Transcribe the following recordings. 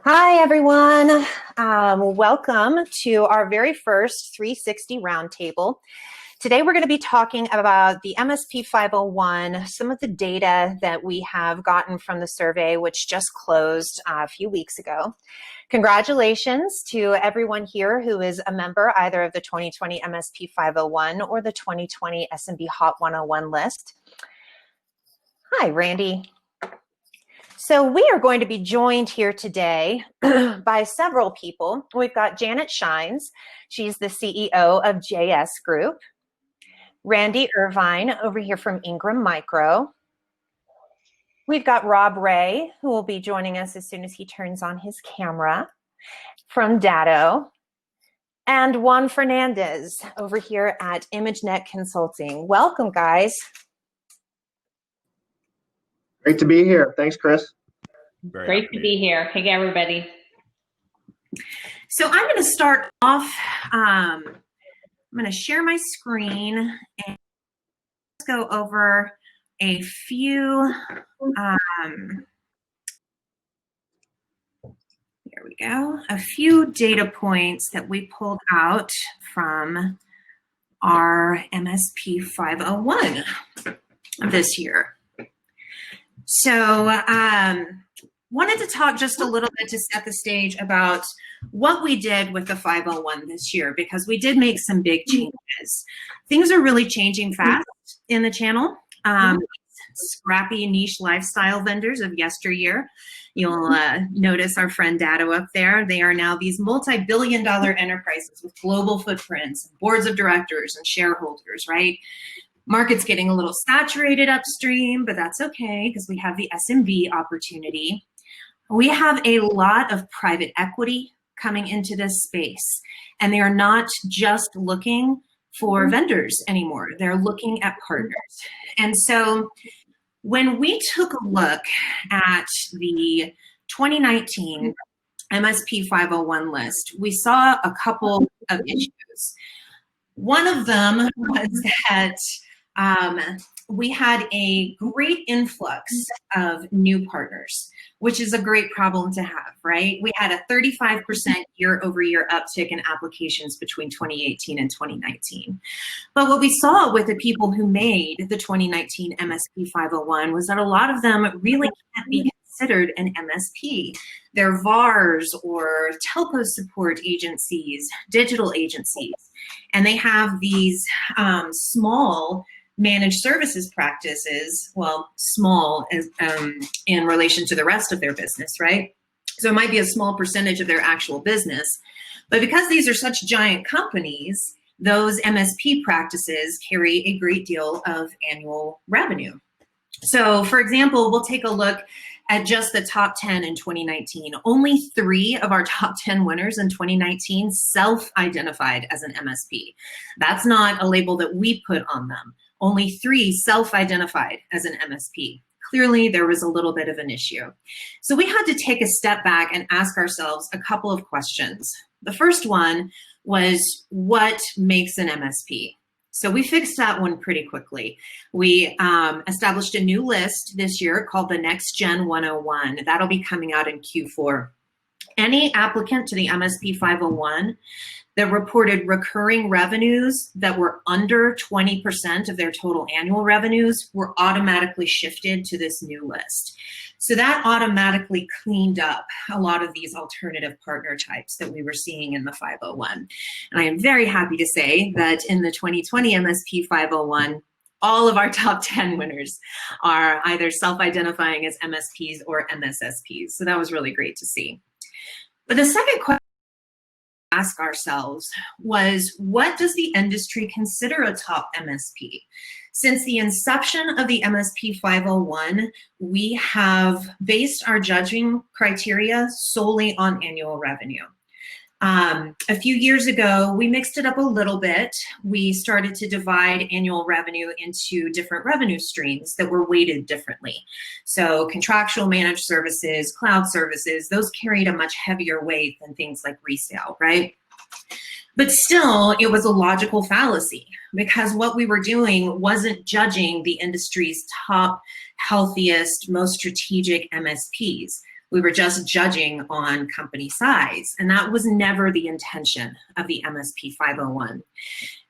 Hi, everyone. Welcome to our very first 360 Roundtable. Today, we're going to be talking about the MSP 501, some of the data that we have gotten from the survey, which just closed a few weeks ago. Congratulations to everyone here who is a member either of the 2020 MSP 501 or the 2020 SMB Hot 101 list. Hi, Randy. So we are going to be joined here today by several people. We've got Janet Shines. She's the CEO of JS Group. Randy Irvine over here from Ingram Micro. We've got Rob Ray, who will be joining us as soon as he turns on his camera, from Datto. And Juan Fernandez over here at ImageNet Consulting. Welcome, guys. Great to be here. Thanks, Kris. Great to be here. Hey, everybody. So I'm going to start off. I'm going to share my screen and let's go over a few. There we go. A few data points that we pulled out from our MSP 501 this year. So wanted to talk just a little bit to set the stage about what we did with the 501 this year, because we did make some big changes. Things are really changing fast in the channel. Scrappy niche lifestyle vendors of yesteryear. You'll notice our friend Datto up there. They are now these multi-billion-dollar enterprises with global footprints, boards of directors and shareholders, right? Market's getting a little saturated upstream, but that's okay because we have the SMB opportunity. We have a lot of private equity coming into this space, and they are not just looking for vendors anymore. They're looking at partners. And so when we took a look at the 2019 MSP 501 list, we saw a couple of issues. One of them was that we had a great influx of new partners, which is a great problem to have, right? We had a 35% year-over-year uptick in applications between 2018 and 2019. But what we saw with the people who made the 2019 MSP 501 was that a lot of them really can't be considered an MSP. They're VARs or telco support agencies, digital agencies, and they have these small managed services practices, well, small as, in relation to the rest of their business, right? So it might be a small percentage of their actual business, but because these are such giant companies, those MSP practices carry a great deal of annual revenue. So for example, we'll take a look at just the top 10 in 2019. Only 3 of our top 10 winners in 2019 self-identified as an MSP. That's not a label that we put on them. Only 3 self-identified as an MSP. Clearly, there was a little bit of an issue. So we had to take a step back and ask ourselves a couple of questions. The first one was, what makes an MSP? So we fixed that one pretty quickly. We established a new list this year called the Next Gen 101. That'll be coming out in Q4. Any applicant to the MSP 501 that reported recurring revenues that were under 20% of their total annual revenues were automatically shifted to this new list. So that automatically cleaned up a lot of these alternative partner types that we were seeing in the 501. And I am very happy to say that in the 2020 MSP 501, all of our top 10 winners are either self-identifying as MSPs or MSSPs. So that was really great to see. But the second question we ask ourselves was, what does the industry consider a top MSP? Since the inception of the MSP 501, we have based our judging criteria solely on annual revenue. A few years ago, we mixed it up a little bit. We started to divide annual revenue into different revenue streams that were weighted differently. So contractual managed services, cloud services, those carried a much heavier weight than things like resale, right? But still, it was a logical fallacy because what we were doing wasn't judging the industry's top, healthiest, most strategic MSPs. We were just judging on company size, and that was never the intention of the MSP 501.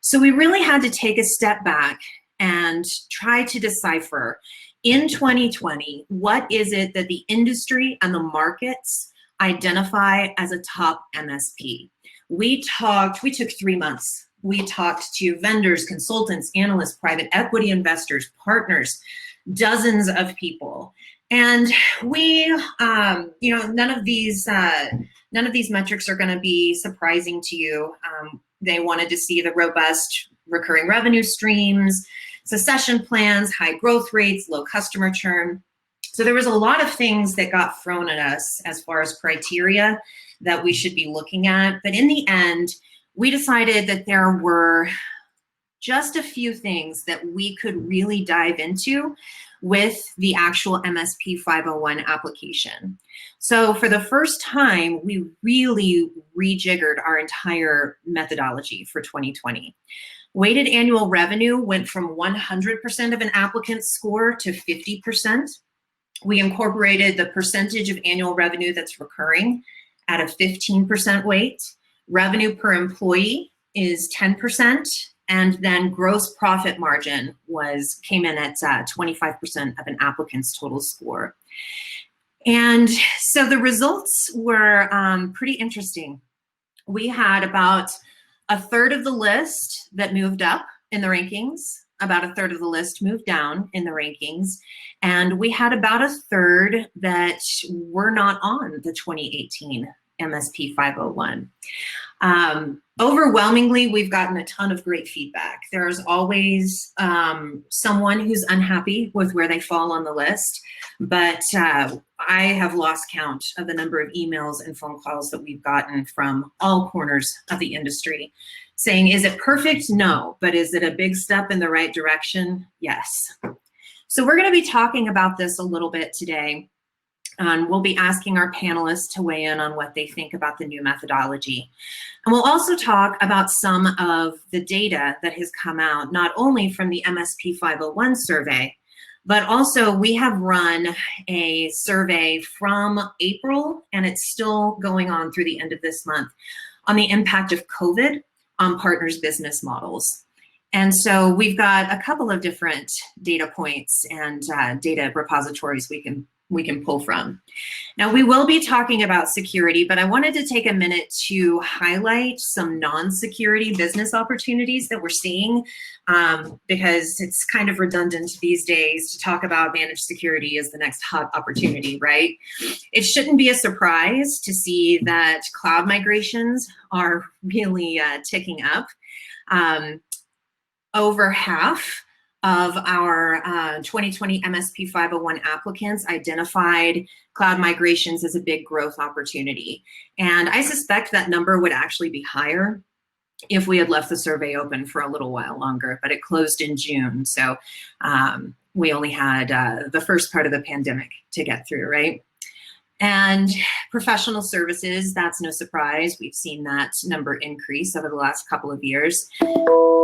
So we really had to take a step back and try to decipher in 2020, what is it that the industry and the markets identify as a top MSP? We took 3 months. We talked to vendors, consultants, analysts, private equity investors, partners, dozens of people. And we, none of these metrics are going to be surprising to you. They wanted to see the robust recurring revenue streams, succession plans, high growth rates, low customer churn. So there was a lot of things that got thrown at us as far as criteria that we should be looking at. But in the end, we decided that there were just a few things that we could really dive into with the actual MSP 501 application. So for the first time, we really rejiggered our entire methodology for 2020. Weighted annual revenue went from 100% of an applicant's score to 50%. We incorporated the percentage of annual revenue that's recurring at a 15% weight. Revenue per employee is 10%, and then gross profit margin came in at 25% of an applicant's total score. And so the results were pretty interesting. We had about a third of the list that moved up in the rankings, about a third of the list moved down in the rankings, and we had about a third that were not on the 2018 MSP 501. Overwhelmingly, we've gotten a ton of great feedback. There's always someone who's unhappy with where they fall on the list, but I have lost count of the number of emails and phone calls that we've gotten from all corners of the industry saying, is it perfect? No, but is it a big step in the right direction? Yes. So we're going to be talking about this a little bit today. We'll be asking our panelists to weigh in on what they think about the new methodology. And we'll also talk about some of the data that has come out, not only from the MSP 501 survey, but also we have run a survey from April, and it's still going on through the end of this month, on the impact of COVID on partners' business models. And so we've got a couple of different data points and data repositories we can pull from. Now, we will be talking about security, but I wanted to take a minute to highlight some non-security business opportunities that we're seeing, because it's kind of redundant these days to talk about managed security as the next hot opportunity, right? It shouldn't be a surprise to see that cloud migrations are really ticking up. Over half of our 2020 MSP 501 applicants identified cloud migrations as a big growth opportunity. And I suspect that number would actually be higher if we had left the survey open for a little while longer, but it closed in June. So we only had the first part of the pandemic to get through, right? And professional services, that's no surprise. We've seen that number increase over the last couple of years.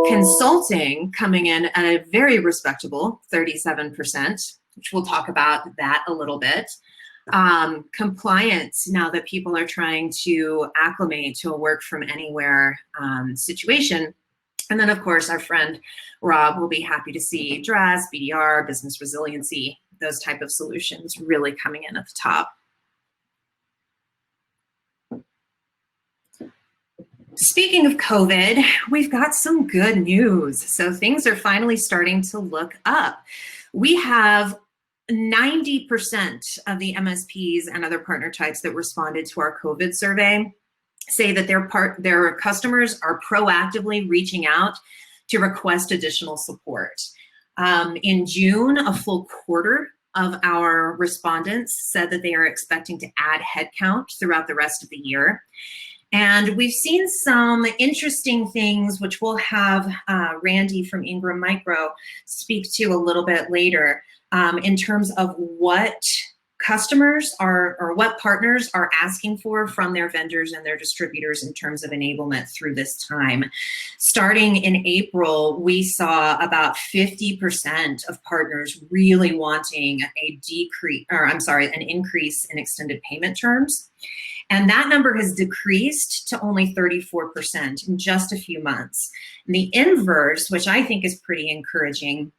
Consulting coming in at a very respectable 37%, which we'll talk about that a little bit. Compliance, now that people are trying to acclimate to a work from anywhere situation. And then, of course, our friend Rob will be happy to see DRAS, BDR, business resiliency, those type of solutions really coming in at the top. Speaking of COVID, we've got some good news. So things are finally starting to look up. We have 90% of the MSPs and other partner types that responded to our COVID survey say that their customers are proactively reaching out to request additional support. In June, a full quarter of our respondents said that they are expecting to add headcount throughout the rest of the year. And we've seen some interesting things, which we'll have Randy from Ingram Micro speak to a little bit later, in terms of what customers are, or what partners are asking for from their vendors and their distributors in terms of enablement through this time. Starting in April, we saw about 50% of partners really wanting an increase in extended payment terms. And that number has decreased to only 34% in just a few months. And the inverse, which I think is pretty encouraging,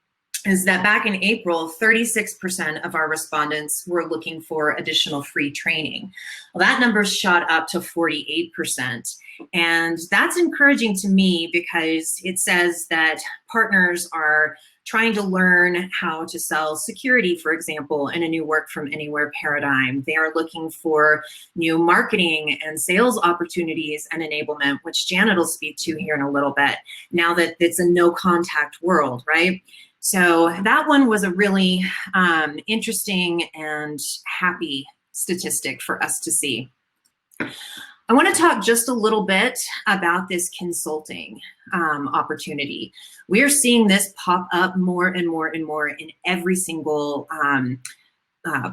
is that back in April, 36% of our respondents were looking for additional free training. Well, that number shot up to 48%. And that's encouraging to me because it says that partners are trying to learn how to sell security, for example, in a new work from anywhere paradigm. They are looking for new marketing and sales opportunities and enablement, which Janet will speak to here in a little bit, now that it's a no contact world, right? So that one was a really interesting and happy statistic for us to see. I want to talk just a little bit about this consulting opportunity. We are seeing this pop up more and more and more in every single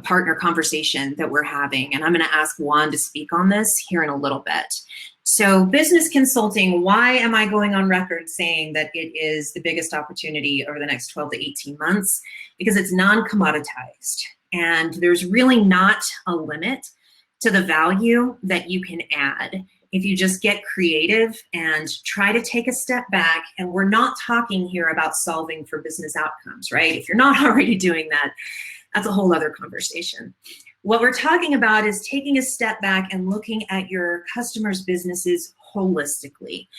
partner conversation that we're having. And I'm going to ask Juan to speak on this here in a little bit. So business consulting, why am I going on record saying that it is the biggest opportunity over the next 12 to 18 months? Because it's non-commoditized and there's really not a limit to the value that you can add if you just get creative and try to take a step back. And we're not talking here about solving for business outcomes, right? If you're not already doing that, that's a whole other conversation. What we're talking about is taking a step back and looking at your customers' businesses holistically.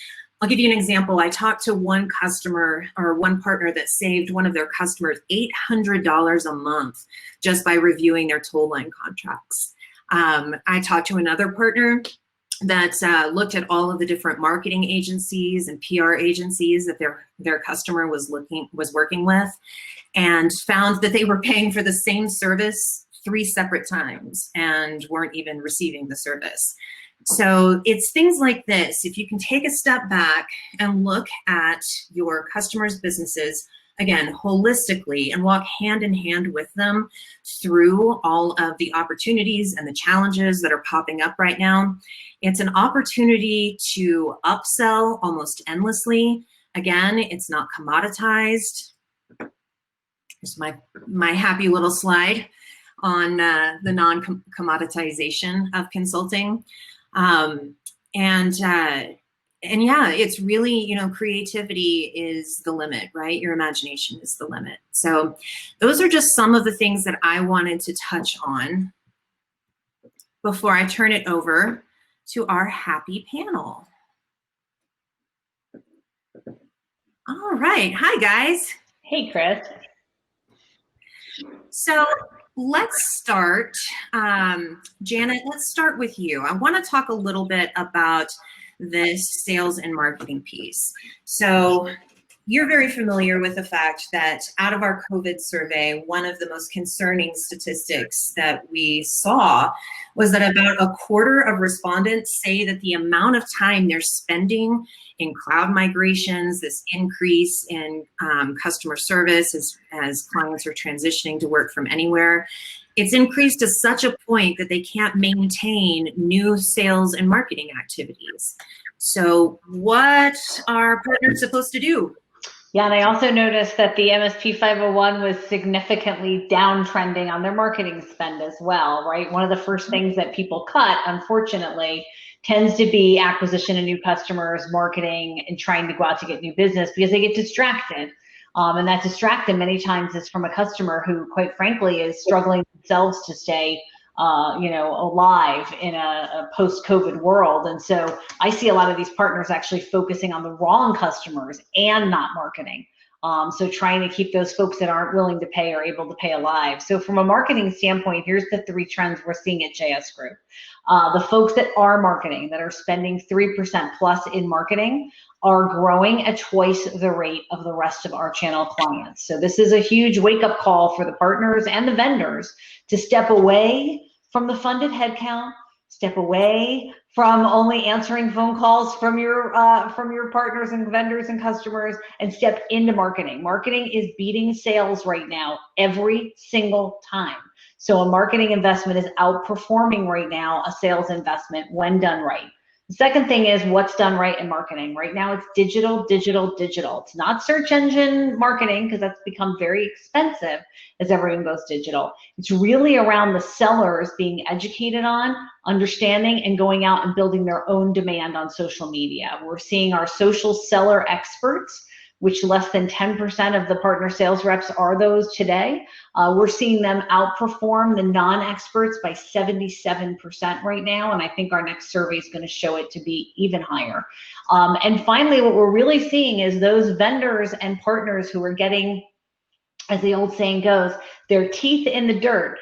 I'll give you an example. I talked to one customer or one partner that saved one of their customers $800 a month just by reviewing their toll line contracts. I talked to another partner that looked at all of the different marketing agencies and PR agencies that their customer was working with, and found that they were paying for the same service 3 separate times and weren't even receiving the service. So it's things like this. If you can take a step back and look at your customers' businesses, again, holistically, and walk hand in hand with them through all of the opportunities and the challenges that are popping up right now, it's an opportunity to upsell almost endlessly. Again, it's not commoditized. Here's my happy little slide on the non-commoditization of consulting. And yeah, it's really, creativity is the limit, right? Your imagination is the limit. So those are just some of the things that I wanted to touch on before I turn it over to our happy panel. All right. Hi, guys. Hey, Kris. So let's start. Janet, let's start with you. I want to talk a little bit about this sales and marketing piece. So you're very familiar with the fact that out of our COVID survey, one of the most concerning statistics that we saw was that about a quarter of respondents say that the amount of time they're spending in cloud migrations, this increase in customer service as clients are transitioning to work from anywhere, it's increased to such a point that they can't maintain new sales and marketing activities. So what are partners supposed to do? Yeah, and I also noticed that the MSP 501 was significantly downtrending on their marketing spend as well, right? One of the first things that people cut, unfortunately, tends to be acquisition of new customers, marketing, and trying to go out to get new business because they get distracted. And that distracted many times is from a customer who, quite frankly, is struggling themselves to stay alive in a post-COVID world. And so I see a lot of these partners actually focusing on the wrong customers and not marketing. So trying to keep those folks that aren't willing to pay or able to pay alive. So from a marketing standpoint, here's the 3 trends we're seeing at JS Group. The folks that are marketing, that are spending 3% plus in marketing, are growing at twice the rate of the rest of our channel clients. So this is a huge wake-up call for the partners and the vendors to step away from the funded headcount, step away from only answering phone calls from your partners and vendors and customers, and step into marketing. Marketing is beating sales right now every single time. So a marketing investment is outperforming right now a sales investment when done right. The second thing is what's done right in marketing. Right now it's digital, digital, digital. It's not search engine marketing because that's become very expensive as everyone goes digital. It's really around the sellers being educated on, understanding, and going out and building their own demand on social media. We're seeing our social seller experts, which less than 10% of the partner sales reps are those today. We're seeing them outperform the non-experts by 77% right now, and I think our next survey is going to show it to be even higher. And finally, what we're really seeing is those vendors and partners who are getting, as the old saying goes, their teeth in the dirt,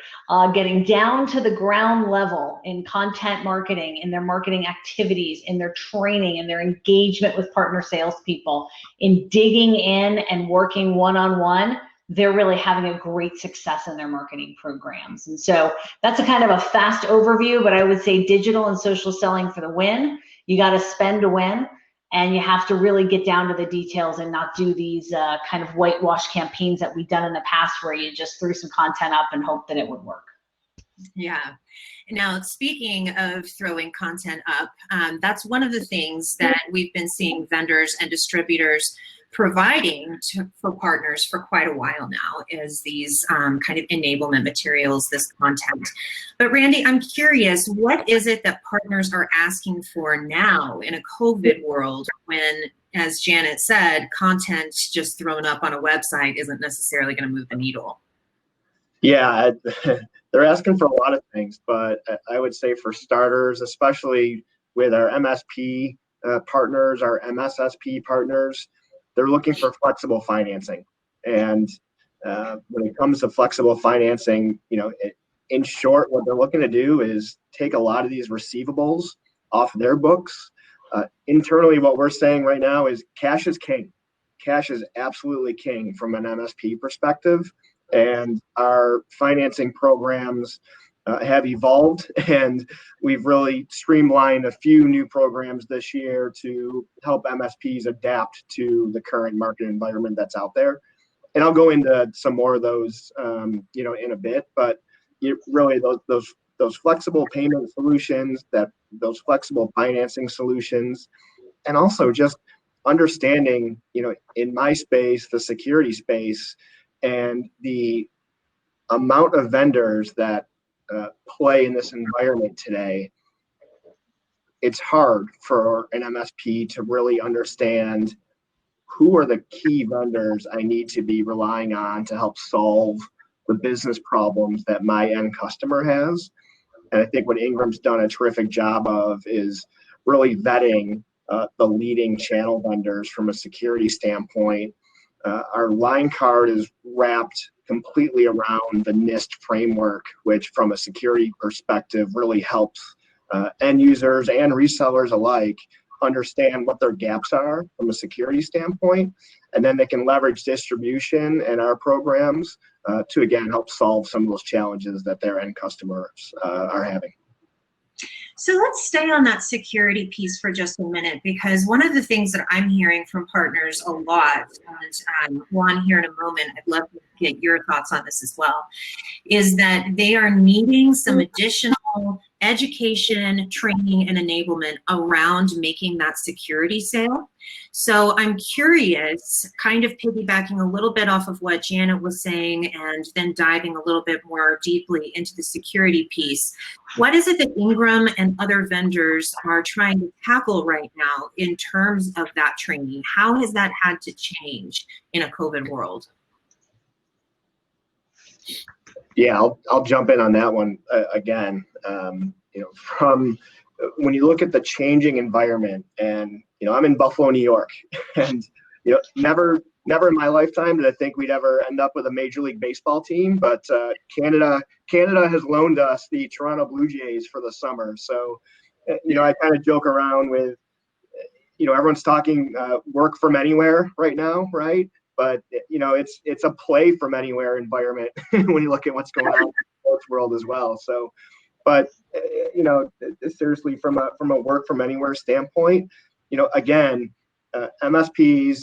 getting down to the ground level in content marketing, in their marketing activities, in their training, in their engagement with partner salespeople, in digging in and working one-on-one. They're really having a great success in their marketing programs. And so that's a kind of a fast overview, but I would say digital and social selling for the win. You got to spend to win. And you have to really get down to the details and not do these kind of whitewash campaigns that we've done in the past where you just threw some content up and hope that it would work. Yeah. Now, speaking of throwing content up, that's one of the things that we've been seeing vendors and distributors providing for partners for quite a while now, is these kind of enablement materials, this content. But Randy, I'm curious, what is it that partners are asking for now in a COVID world when, as Janet said, content just thrown up on a website isn't necessarily going to move the needle? Yeah, they're asking for a lot of things, but I would say for starters, especially with our MSP partners, our MSSP partners, they're looking for flexible financing. And when it comes to flexible financing, in short, what they're looking to do is take a lot of these receivables off their books. Internally, what we're saying right now is cash is king. Cash is absolutely king from an MSP perspective. And our financing programs have evolved, and we've really streamlined a few new programs this year to help MSPs adapt to the current market environment that's out there. And I'll go into some more of those, in a bit. But really, those flexible payment solutions, those flexible financing solutions, and also just understanding, in my space, the security space, and the amount of vendors that play in this environment today, it's hard for an MSP to really understand who are the key vendors I need to be relying on to help solve the business problems that my end customer has. And I think what Ingram's done a terrific job of is really vetting the leading channel vendors from a security standpoint. Our line card is wrapped completely around the NIST framework, which from a security perspective really helps end users and resellers alike understand what their gaps are from a security standpoint. And then they can leverage distribution and our programs to, again, help solve some of those challenges that their end customers are having. So let's stay on that security piece for just a minute, because one of the things that I'm hearing from partners a lot, and Juan here in a moment, I'd love to get your thoughts on this as well, is that they are needing some additional education, training, and enablement around making that security sale. So I'm curious, kind of piggybacking a little bit off of what Janet was saying and then diving a little bit more deeply into the security piece. What is it that Ingram and other vendors are trying to tackle right now in terms of that training? How has that had to change in a COVID world? Yeah, I'll jump in on that one again. From when you look at the changing environment, and I'm in Buffalo, New York, and never in my lifetime did I think we'd ever end up with a Major League Baseball team. But Canada has loaned us the Toronto Blue Jays for the summer. So I kind of joke around with everyone's talking work from anywhere right now, right? But it's a play from anywhere environment when you look at what's going on in the sports world as well. So, but seriously, from a work from anywhere standpoint, again, MSPs,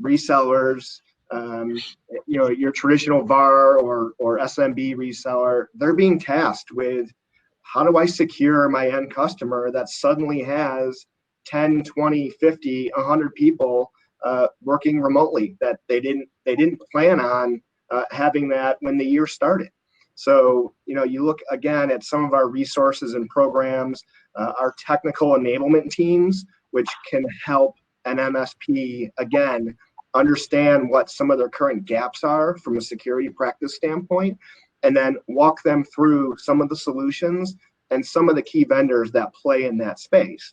resellers, your traditional VAR or SMB reseller, they're being tasked with how do I secure my end customer that suddenly has 10, 20, 50, 100 people working remotely that they didn't plan on having that when the year started. So, you look again at some of our resources and programs, our technical enablement teams, which can help an MSP, again, understand what some of their current gaps are from a security practice standpoint, and then walk them through some of the solutions and some of the key vendors that play in that space.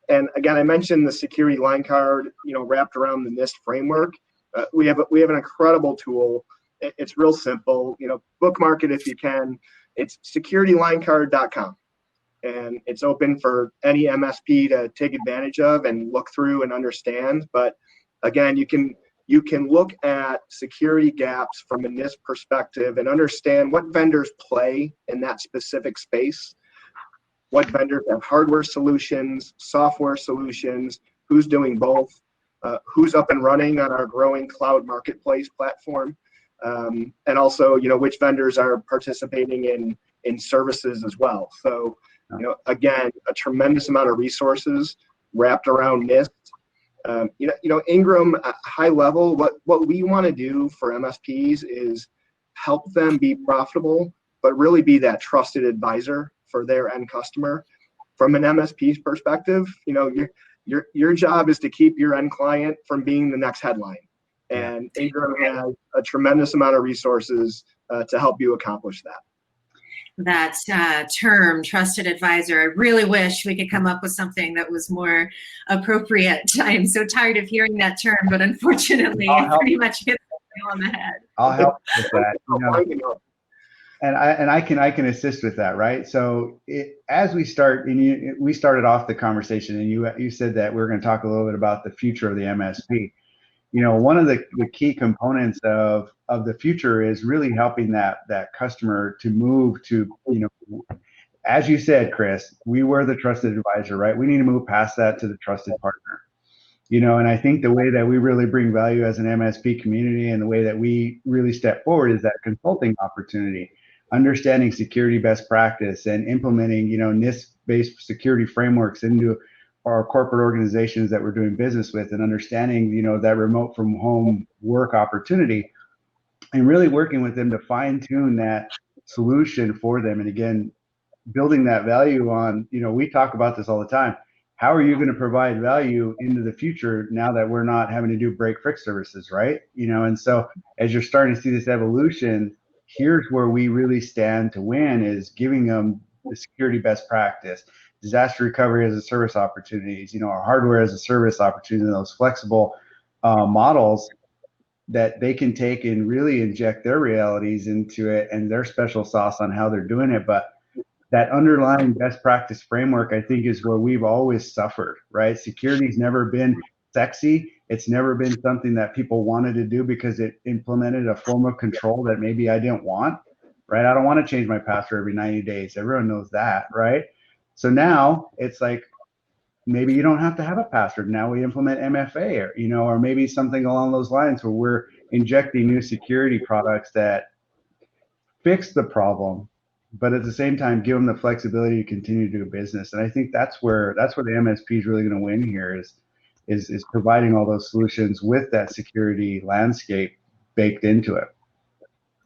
And again, I mentioned the security line card, wrapped around the NIST framework. We have an incredible tool. It's real simple. Bookmark it if you can. It's securitylinecard.com, and it's open for any MSP to take advantage of and look through and understand. But again, you can look at security gaps from a NIST perspective and understand what vendors play in that specific space, what vendors have hardware solutions, software solutions, who's doing both, who's up and running on our growing cloud marketplace platform, and also, which vendors are participating in services as well. So, again, a tremendous amount of resources wrapped around NIST. Ingram, high level, what we want to do for MSPs is help them be profitable, but really be that trusted advisor for their end customer. From an MSP's perspective, your job is to keep your end client from being the next headline. And Ingram has a tremendous amount of resources to help you accomplish that. That term, trusted advisor, I really wish we could come up with something that was more appropriate. I am so tired of hearing that term, but unfortunately, it pretty much hits the nail on the head. I'll help with that. And I can assist with that, right? So as we start, and we started off the conversation, and you said that we're going to talk a little bit about the future of the MSP. One of the key components of the future is really helping that customer to move to, as you said, Kris, we were the trusted advisor, right? We need to move past that to the trusted partner. And I think the way that we really bring value as an MSP community and the way that we really step forward is that consulting opportunity, understanding security best practice and implementing, NIST-based security frameworks into our corporate organizations that we're doing business with, and understanding, that remote from home work opportunity, and really working with them to fine tune that solution for them. And again, building that value on, we talk about this all the time. How are you going to provide value into the future now that we're not having to do break fix services, right? And so as you're starting to see this evolution, here's where we really stand to win, is giving them the security best practice, disaster recovery as a service opportunities, our hardware as a service opportunity, those flexible models that they can take and really inject their realities into it and their special sauce on how they're doing it. But that underlying best practice framework, I think, is where we've always suffered, right? Security's never been sexy. It's never been something that people wanted to do because it implemented a form of control that maybe I didn't want, right? I don't want to change my password every 90 days. Everyone knows that, right? So now it's like, maybe you don't have to have a password. Now we implement MFA, or maybe something along those lines where we're injecting new security products that fix the problem, but at the same time give them the flexibility to continue to do business. And I think that's where the MSP is really going to win here, is providing all those solutions with that security landscape baked into it.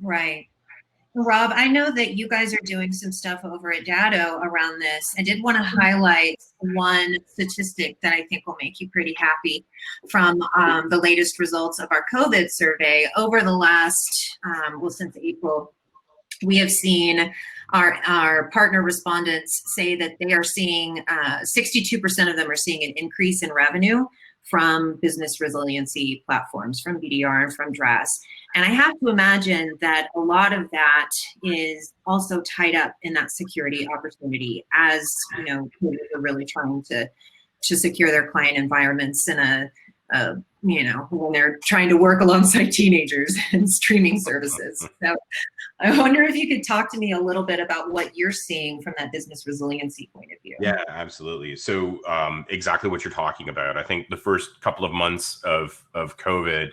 Right. Rob, I know that you guys are doing some stuff over at Datto around this. I did want to highlight one statistic that I think will make you pretty happy from the latest results of our COVID survey. Over the last, since April, we have seen our partner respondents say that they are seeing, 62% of them are seeing an increase in revenue from business resiliency platforms, from BDR and from DRAS. And I have to imagine that a lot of that is also tied up in that security opportunity, as they're really trying to secure their client environments in when they're trying to work alongside teenagers and streaming services. So I wonder if you could talk to me a little bit about what you're seeing from that business resiliency point of view. Yeah, absolutely. So exactly what you're talking about. I think the first couple of months of COVID,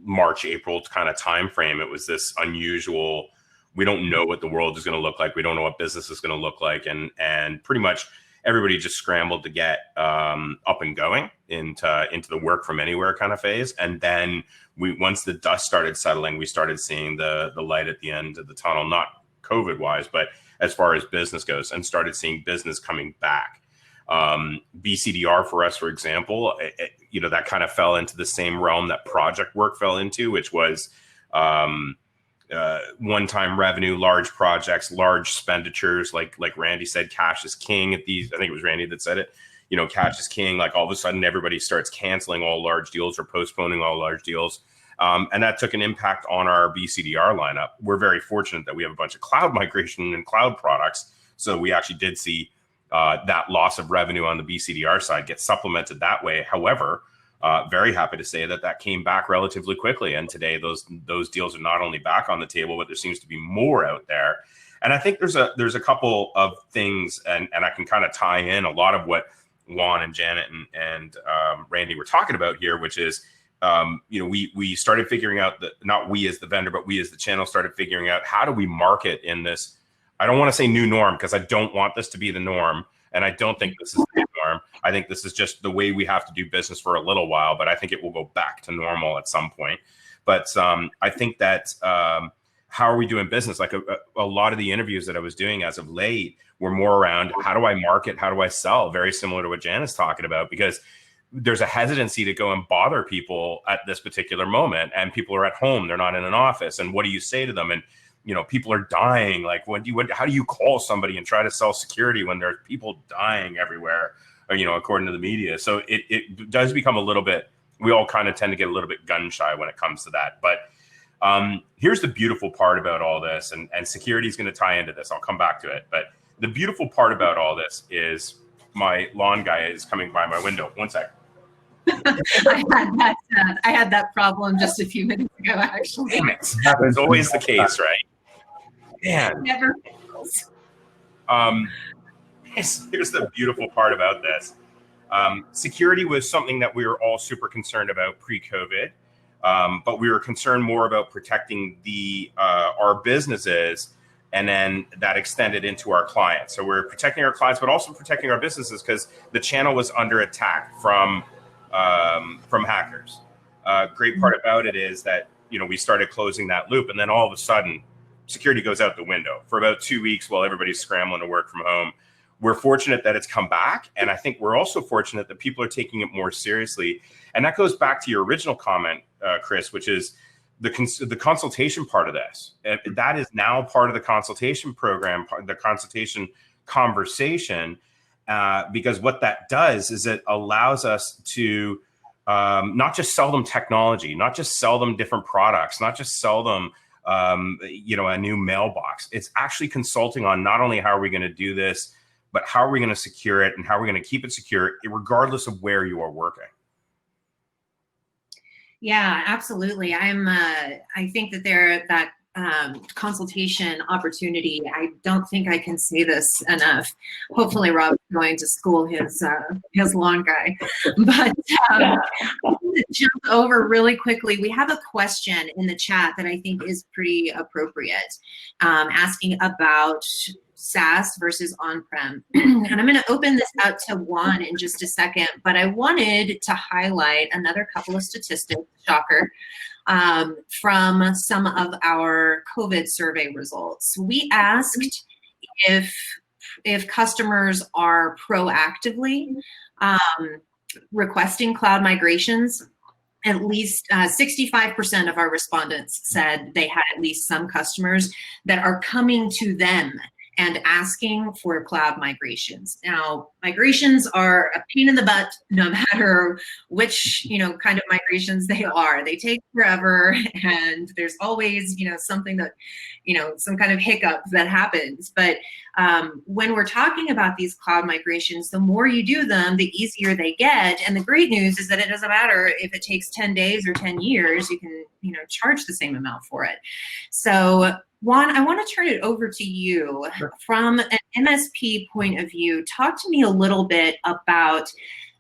March, April kind of time frame. It was this unusual, we don't know what the world is going to look like. We don't know what business is going to look like. And pretty much everybody just scrambled to get up and going into the work from anywhere kind of phase. And then once the dust started settling, we started seeing the light at the end of the tunnel, not COVID wise, but as far as business goes, and started seeing business coming back. BCDR for us, for example, that kind of fell into the same realm that project work fell into, which was one-time revenue, large projects, large expenditures. Like Randy said, cash is king at these. I think it was Randy that said it. Cash is king. Like all of a sudden, everybody starts canceling all large deals or postponing all large deals. And that took an impact on our BCDR lineup. We're very fortunate that we have a bunch of cloud migration and cloud products. So we actually did see that loss of revenue on the BCDR side get supplemented that way. However, very happy to say that came back relatively quickly. And today those deals are not only back on the table, but there seems to be more out there. And I think there's a couple of things, and I can kind of tie in a lot of what Juan and Janet and Randy were talking about here, which is, we started figuring out that not we as the vendor, but we as the channel started figuring out how do we market in this. I don't want to say new norm because I don't want this to be the norm. And I don't think this is the norm. I think this is just the way we have to do business for a little while, but I think it will go back to normal at some point. But I think that how are we doing business? Like a lot of the interviews that I was doing as of late were more around how do I market? How do I sell? Very similar to what Jan is talking about, because there's a hesitancy to go and bother people at this particular moment. And people are at home. They're not in an office. And what do you say to them? And people are dying. Like, how do you call somebody and try to sell security when there's people dying everywhere, according to the media? So it does become a little bit, we all kind of tend to get a little bit gun shy when it comes to that. But here's the beautiful part about all this, and security is going to tie into this. I'll come back to it. But the beautiful part about all this is my lawn guy is coming by my window. One sec. I had that problem just a few minutes ago, actually. Damn it. It's always the case, right? Man. Never fails. Here's the beautiful part about this. Security was something that we were all super concerned about pre-COVID, but we were concerned more about protecting our businesses, and then that extended into our clients. So we're protecting our clients, but also protecting our businesses because the channel was under attack from hackers. Great part about it is that we started closing that loop, and then all of a sudden, security goes out the window for about 2 weeks while everybody's scrambling to work from home. We're fortunate that it's come back. And I think we're also fortunate that people are taking it more seriously. And that goes back to your original comment, Kris, which is the consultation part of this. That is now part of the consultation program, the consultation conversation, because what that does is it allows us to not just sell them technology, not just sell them different products, not just sell them a new mailbox. It's actually consulting on not only how are we going to do this, but how are we going to secure it and how are we going to keep it secure regardless of where you are working. Yeah, absolutely. I think that consultation opportunity, I don't think I can say this enough. Hopefully Rob's going to school his lawn guy. But I'm gonna jump over really quickly. We have a question in the chat that I think is pretty appropriate, asking about SaaS versus on-prem. And I'm going to open this out to Juan in just a second, but I wanted to highlight another couple of statistics, shocker, from some of our COVID survey results. We asked if customers are proactively requesting cloud migrations. At least 65% of our respondents said they had at least some customers that are coming to them and asking for cloud migrations. Now, migrations are a pain in the butt, no matter which kind of migrations they are. They take forever, and there's always something that some kind of hiccup that happens. But when we're talking about these cloud migrations, the more you do them, the easier they get. And the great news is that it doesn't matter if it takes 10 days or 10 years. You can charge the same amount for it. So Juan, I want to turn it over to you. Sure. From an MSP point of view. Talk to me a little bit about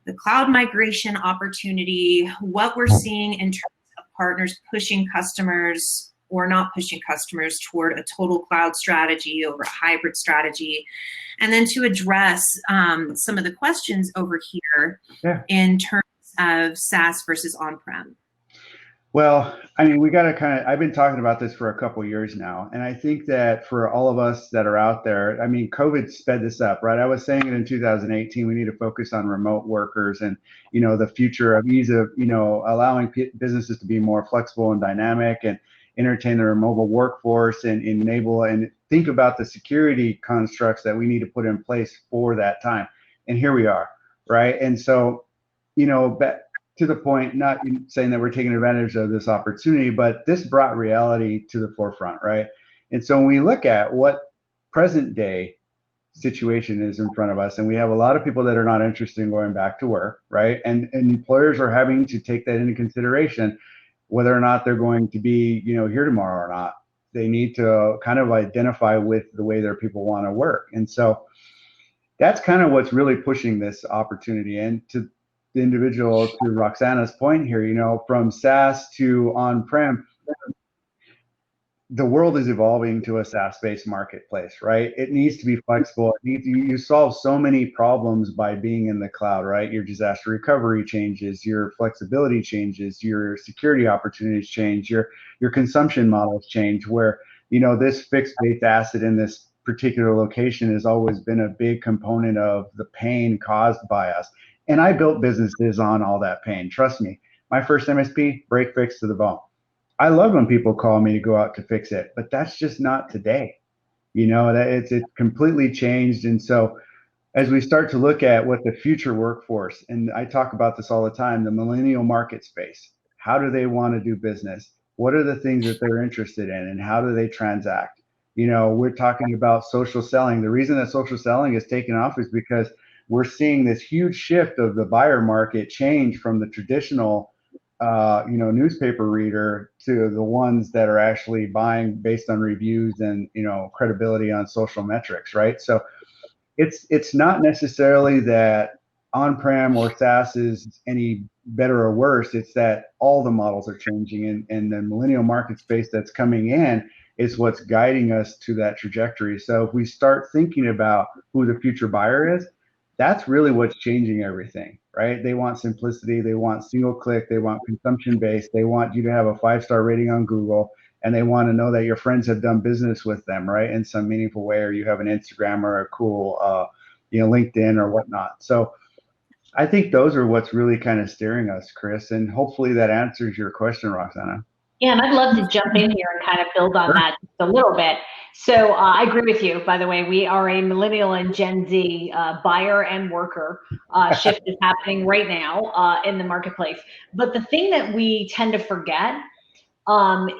the cloud migration opportunity, what we're seeing in terms of partners pushing customers or not pushing customers toward a total cloud strategy over a hybrid strategy, and then to address some of the questions over here in terms of SaaS versus on-prem. Well, I mean, we got to I've been talking about this for a couple of years now. And I think that for all of us that are out there, I mean, COVID sped this up, right? I was saying it in 2018, we need to focus on remote workers and, the future of ease of, allowing businesses to be more flexible and dynamic and entertain their mobile workforce and enable and think about the security constructs that we need to put in place for that time. And here we are, right? And so, to the point, not saying that we're taking advantage of this opportunity, but this brought reality to the forefront, right? And so when we look at what present day situation is in front of us, and we have a lot of people that are not interested in going back to work, right? And employers are having to take that into consideration, whether or not they're going to be, here tomorrow or not. They need to kind of identify with the way their people want to work. And so that's kind of what's really pushing this opportunity. And to the individual, to Roxana's point here, from SaaS to on-prem, the world is evolving to a SaaS-based marketplace, right? It needs to be flexible. You solve so many problems by being in the cloud, right? Your disaster recovery changes, your flexibility changes, your security opportunities change, your consumption models change, where, this fixed-based asset in this particular location has always been a big component of the pain caused by us. And I built businesses on all that pain. Trust me, my first MSP, break fix to the bone. I love when people call me to go out to fix it, but that's just not today. That it's completely changed. And so as we start to look at what the future workforce, and I talk about this all the time, the millennial market space, how do they want to do business? What are the things that they're interested in, and how do they transact? We're talking about social selling. The reason that social selling is taking off is because we're seeing this huge shift of the buyer market change from the traditional, newspaper reader to the ones that are actually buying based on reviews and, credibility on social metrics, right? So it's not necessarily that on-prem or SaaS is any better or worse. It's that all the models are changing, and the millennial market space that's coming in is what's guiding us to that trajectory. So if we start thinking about who the future buyer is, that's really what's changing everything, right? They want simplicity. They want single click. They want consumption based. They want you to have a 5-star rating on Google, and they want to know that your friends have done business with them, right? In some meaningful way, or you have an Instagram or a cool, LinkedIn or whatnot. So I think those are what's really kind of steering us, Kris, and hopefully that answers your question, Roxana. Yeah, and I'd love to jump in here and kind of build on that just a little bit. So I agree with you. By the way, we are a millennial and Gen Z buyer and worker shift is happening right now in the marketplace. But the thing that we tend to forget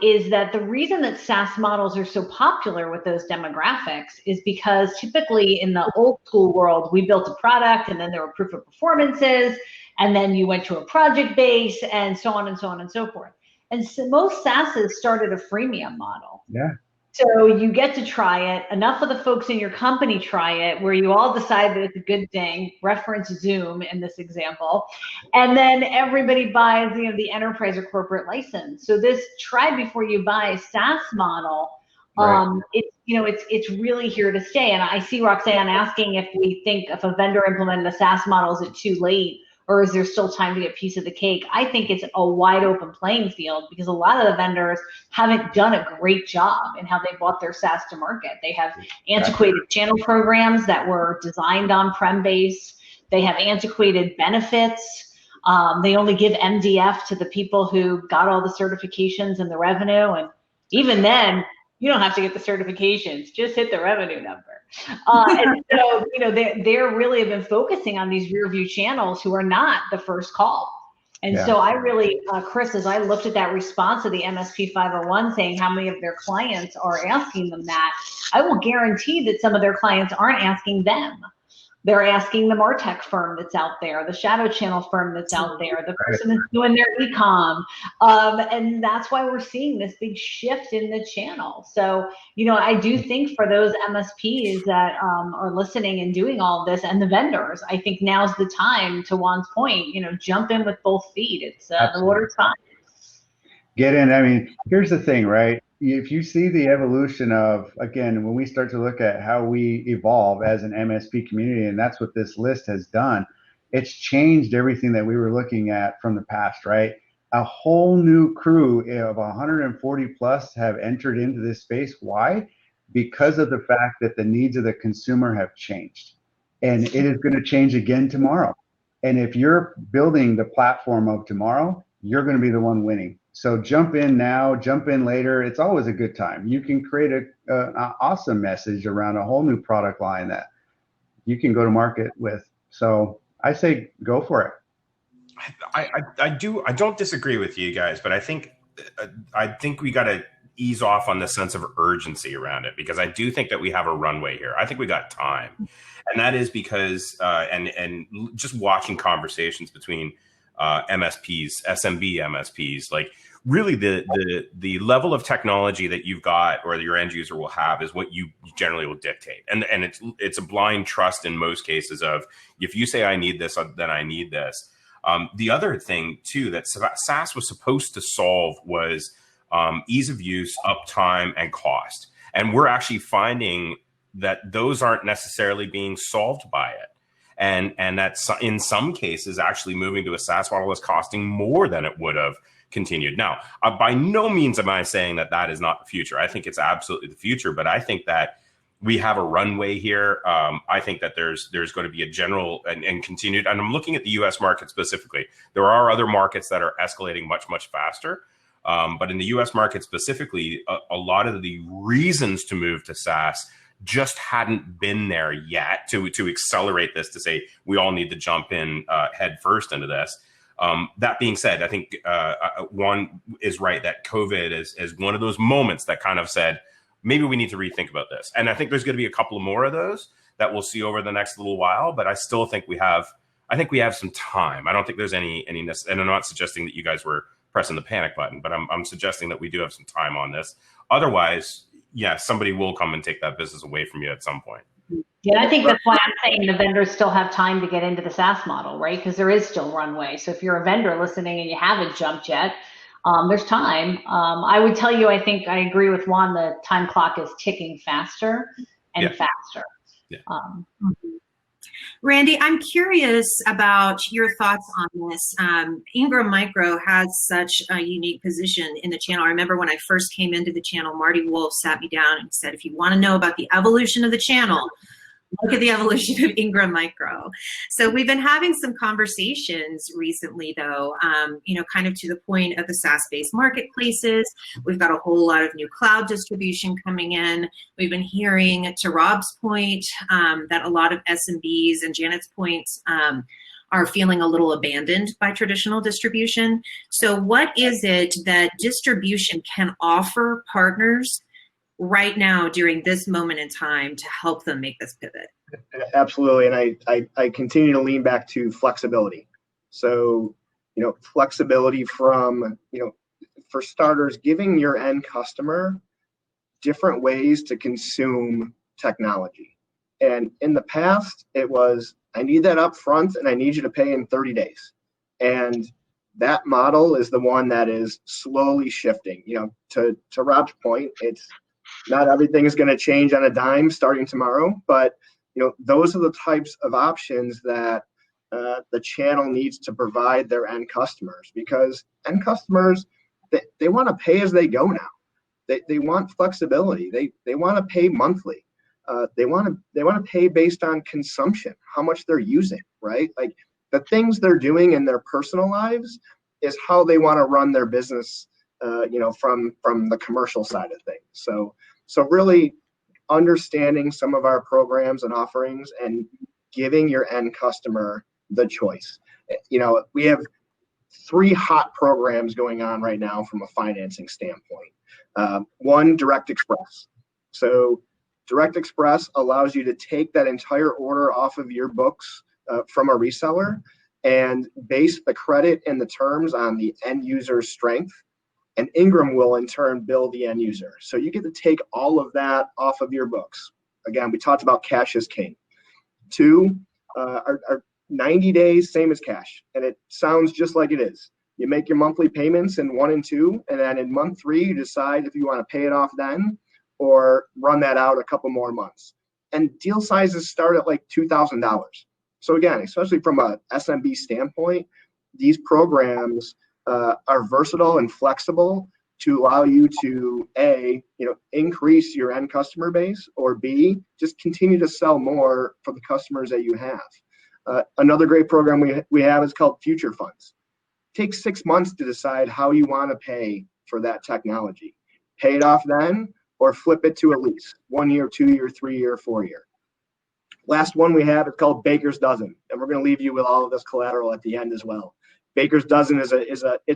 is that the reason that SaaS models are so popular with those demographics is because typically in the old school world, we built a product and then there were proof of performances, and then you went to a project base and so on and so on and so forth. And so most SaaSes started a freemium model. Yeah. So you get to try it. Enough of the folks in your company try it, where you all decide that it's a good thing. Reference Zoom in this example, and then everybody buys, the enterprise or corporate license. So this try before you buy SaaS model, right. It's really here to stay. And I see Roxanne asking if we think if a vendor implemented a SaaS model, is it too late? Or is there still time to get a piece of the cake? I think it's a wide open playing field, because a lot of the vendors haven't done a great job in how they brought their SaaS to market. They have antiquated channel programs that were designed on-prem base. They have antiquated benefits. They only give MDF to the people who got all the certifications and the revenue. And even then, you don't have to get the certifications, just hit the revenue number. And so, they're really have been focusing on these rear view channels who are not the first call. And so I really, Kris, as I looked at that response of the MSP 501 saying how many of their clients are asking them that, I will guarantee that some of their clients aren't asking them. They're asking the MarTech firm that's out there, the shadow channel firm that's out there, the person that's doing their e-com. And that's why we're seeing this big shift in the channel. So, I do think for those MSPs that are listening and doing all of this, and the vendors, I think now's the time, to Juan's point, jump in with both feet. It's the water's fine. get in. I mean, here's the thing, right? If you see the evolution of, again, when we start to look at how we evolve as an MSP community, and that's what this list has done, it's changed everything that we were looking at from the past, right? A whole new crew of 140 plus have entered into this space. Why? Because of the fact that the needs of the consumer have changed. And it is going to change again tomorrow. And if you're building the platform of tomorrow, you're going to be the one winning. So jump in now, jump in later. It's always a good time. You can create an awesome message around a whole new product line that you can go to market with. So I say go for it. I don't disagree with you guys, but I think we got to ease off on the sense of urgency around it, because I do think that we have a runway here. I think we got time, and that is because and just watching conversations between MSPs, SMB MSPs, like really the level of technology that you've got or that your end user will have is what you generally will dictate, and it's a blind trust in most cases of, if you say I need this, then I need this. The other thing too that SaaS was supposed to solve was ease of use, uptime, and cost. And we're actually finding that those aren't necessarily being solved by it. And that's in some cases actually moving to a SaaS model is costing more than it would have continued. Now, by no means am I saying that that is not the future. I think it's absolutely the future, but I think that we have a runway here. I think that there's going to be a general and continued, and I'm looking at the US market specifically. There are other markets that are escalating much, much faster. But in the US market specifically, a lot of the reasons to move to SaaS just hadn't been there yet to accelerate this, to say we all need to jump in head first into this. That being said, I think one is right that COVID is one of those moments that kind of said, maybe we need to rethink about this. And I think there's going to be a couple more of those that we'll see over the next little while, but I still think we have some time. I don't think there's any, and I'm not suggesting that you guys were pressing the panic button, but I'm suggesting that we do have some time on this. Otherwise, yeah, somebody will come and take that business away from you at some point. Yeah, I think that's why I'm saying the vendors still have time to get into the SaaS model, right? Because there is still runway. So if you're a vendor listening and you haven't jumped yet, there's time. I would tell you, I think I agree with Juan, the time clock is ticking faster and faster. Yeah. Randy, I'm curious about your thoughts on this. Ingram Micro has such a unique position in the channel. I remember when I first came into the channel, Marty Wolf sat me down and said, if you want to know about the evolution of the channel, look at the evolution of Ingram Micro. So we've been having some conversations recently, though, kind of to the point of the SaaS-based marketplaces. We've got a whole lot of new cloud distribution coming in. We've been hearing, to Rob's point, that a lot of SMBs, and Janet's points, are feeling a little abandoned by traditional distribution. So what is it that distribution can offer partners right now during this moment in time to help them make this pivot? Absolutely. And I continue to lean back to flexibility. So, flexibility from, for starters, giving your end customer different ways to consume technology. And in the past, it was, I need that up front and I need you to pay in 30 days. And that model is the one that is slowly shifting. To Rob's point, it's not everything is going to change on a dime starting tomorrow, but those are the types of options that the channel needs to provide their end customers, because end customers, they want to pay as they go now. They want flexibility. They want to pay monthly. They want to pay based on consumption, how much they're using, right? Like the things they're doing in their personal lives is how they want to run their business, from the commercial side of things. So really understanding some of our programs and offerings and giving your end customer the choice. We have 3 hot programs going on right now from a financing standpoint. One, Direct Express. So Direct Express allows you to take that entire order off of your books from a reseller and base the credit and the terms on the end user's strength. And Ingram will in turn bill the end user. So you get to take all of that off of your books. Again, we talked about cash is king. 2, our 90 days, same as cash. And it sounds just like it is. You make your monthly payments in 1 and 2, and then in month 3, you decide if you want to pay it off then or run that out a couple more months. And deal sizes start at like $2,000. So again, especially from a SMB standpoint, these programs are versatile and flexible to allow you to increase your end customer base, or B, just continue to sell more for the customers that you have. Another great program we have is called Future Funds. Take 6 months to decide how you want to pay for that technology. Pay it off then, or flip it to a lease, 1 year, 2 year, 3 year, 4 year. Last one we have is called Baker's Dozen, and we're going to leave you with all of this collateral at the end as well. Baker's Dozen is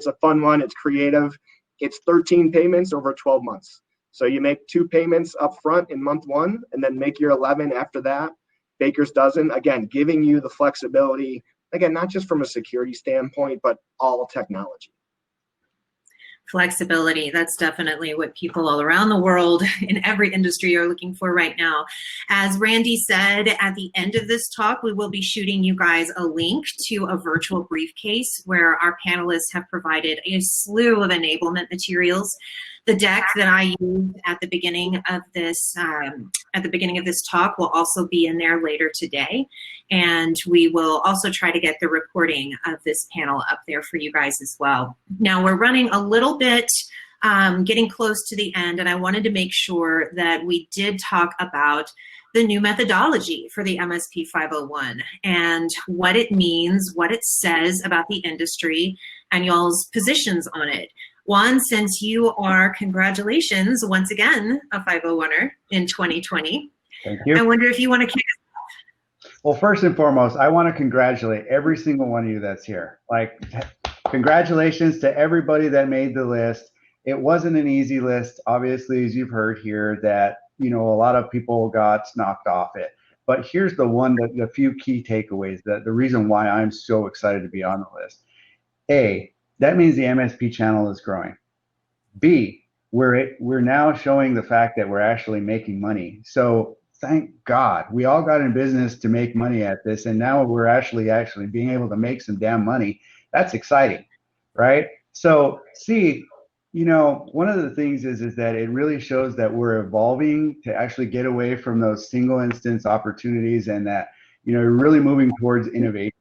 a fun one. It's creative. It's 13 payments over 12 months. So you make 2 payments up front in month 1, and then make your 11 after that. Baker's Dozen, again, giving you the flexibility, again, not just from a security standpoint, but all technology. Flexibility, that's definitely what people all around the world in every industry are looking for right now. As Randy said, at the end of this talk, we will be shooting you guys a link to a virtual briefcase where our panelists have provided a slew of enablement materials. The deck that I used at the beginning of this talk will also be in there later today, and we will also try to get the recording of this panel up there for you guys as well. Now we're running a little bit, getting close to the end, and I wanted to make sure that we did talk about the new methodology for the MSP 501 and what it means, what it says about the industry, and y'all's positions on it. Juan, since you are, congratulations, once again, a 501er in 2020. Thank you. I wonder if you want to kick us off. Well, first and foremost, I want to congratulate every single one of you that's here. Like, congratulations to everybody that made the list. It wasn't an easy list, obviously, as you've heard here, that, a lot of people got knocked off it. But here's the few key takeaways, the reason why I'm so excited to be on the list. A, that means the MSP channel is growing. B, we're now showing the fact that we're actually making money. So thank God we all got in business to make money at this, and now we're actually being able to make some damn money. That's exciting, right? So C, one of the things is that it really shows that we're evolving to actually get away from those single instance opportunities, and that you're really moving towards innovation.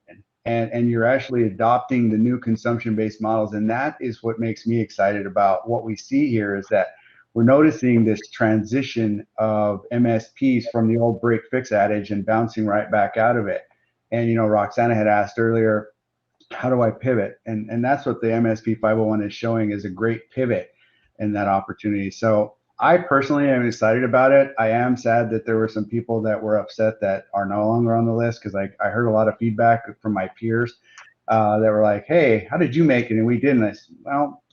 And you're actually adopting the new consumption-based models. And that is what makes me excited about what we see here, is that we're noticing this transition of MSPs from the old break fix adage and bouncing right back out of it. And, Roxana had asked earlier, how do I pivot? And that's what the MSP 501 is showing, is a great pivot in that opportunity. So I personally am excited about it. I am sad that there were some people that were upset that are no longer on the list, because I heard a lot of feedback from my peers that were like, hey, how did you make it? And we didn't. I said, well,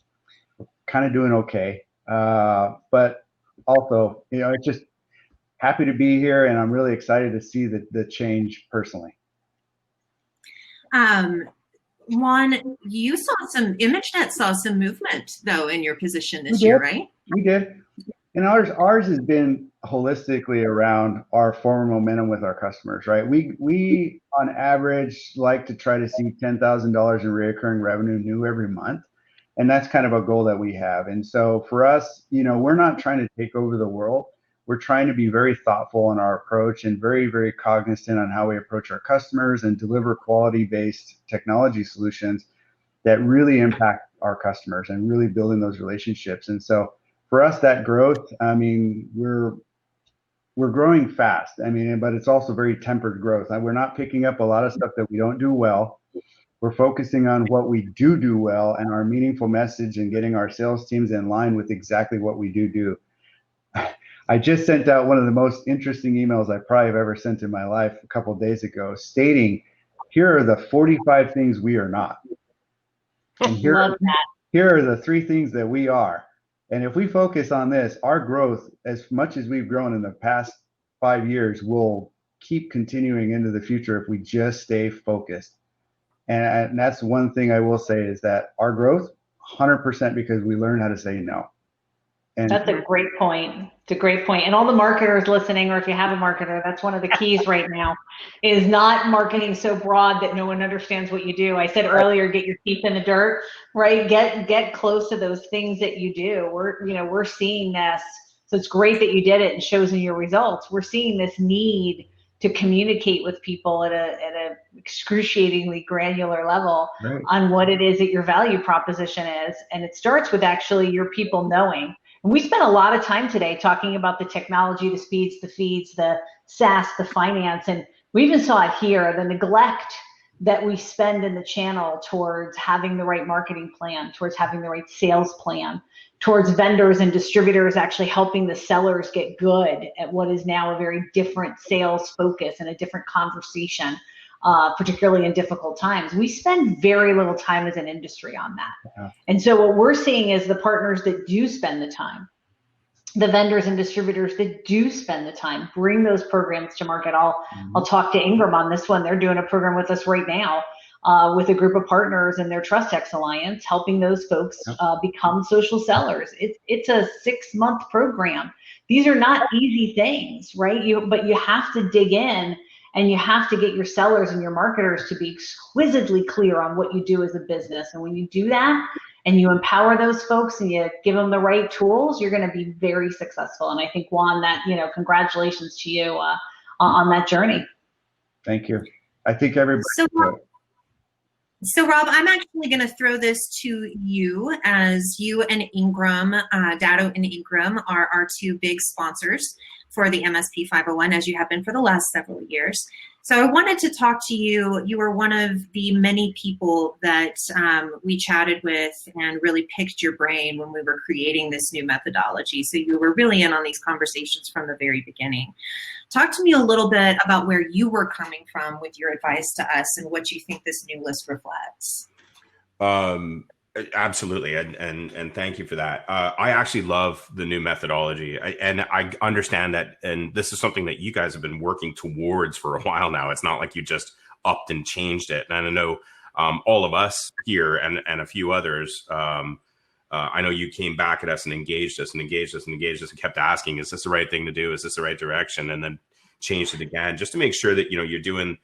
we're kind of doing okay. But also, it's just happy to be here, and I'm really excited to see the change personally. Juan, you saw ImageNet saw some movement, though, in your position this year, right? We did. And ours has been holistically around our forward momentum with our customers, right? We on average like to try to see $10,000 in recurring revenue new every month. And that's kind of a goal that we have. And so for us, we're not trying to take over the world. We're trying to be very thoughtful in our approach and very, very cognizant on how we approach our customers and deliver quality-based technology solutions that really impact our customers and really building those relationships. And so for us, that growth, we're growing fast. But it's also very tempered growth. We're not picking up a lot of stuff that we don't do well. We're focusing on what we do well and our meaningful message, and getting our sales teams in line with exactly what we do. I just sent out one of the most interesting emails I probably have ever sent in my life a couple of days ago, stating, here are the 45 things we are not. And here are the 3 things that we are. And if we focus on this, our growth, as much as we've grown in the past 5 years, will keep continuing into the future if we just stay focused. And that's one thing I will say, is that our growth, 100% because we learned how to say no. And that's a great point. It's a great point. And all the marketers listening, or if you have a marketer, that's one of the keys right now, is not marketing so broad that no one understands what you do. I said earlier, get your teeth in the dirt, right? Get close to those things that you do. We're seeing this. So it's great that you did it and shows in your results. We're seeing this need to communicate with people at a excruciatingly granular level right. on what it is that your value proposition is. And it starts with actually your people knowing. And we spent a lot of time today talking about the technology, the speeds, the feeds, the SaaS, the finance, and we even saw it here, the neglect that we spend in the channel towards having the right marketing plan, towards having the right sales plan, towards vendors and distributors actually helping the sellers get good at what is now a very different sales focus and a different conversation, particularly in difficult times. We spend very little time as an industry on that. Yeah. And so what we're seeing is the partners that do spend the time, the vendors and distributors that do spend the time, bring those programs to market. I'll talk to Ingram on this one. They're doing a program with us right now with a group of partners in their TrustX Alliance, helping those folks become social sellers. It's a 6-month program. These are not easy things, right? But you have to dig in, and you have to get your sellers and your marketers to be exquisitely clear on what you do as a business. And when you do that, and you empower those folks and you give them the right tools, you're going to be very successful. And I think, Juan, that, congratulations to you on that journey. Thank you. I think everybody. So Rob, I'm actually going to throw this to you, as you and Ingram, Dado and Ingram are our two big sponsors for the MSP 501, as you have been for the last several years. So I wanted to talk to you. You were one of the many people that we chatted with and really picked your brain when we were creating this new methodology. So you were really in on these conversations from the very beginning. Talk to me a little bit about where you were coming from with your advice to us and what you think this new list reflects. Absolutely, and thank you for that. I actually love the new methodology, and I understand that, and this is something that you guys have been working towards for a while now. It's not like you just upped and changed it. And I know all of us here and a few others, I know you came back at us and engaged us and kept asking, is this the right thing to do? Is this the right direction? And then changed it again, just to make sure that, you're doing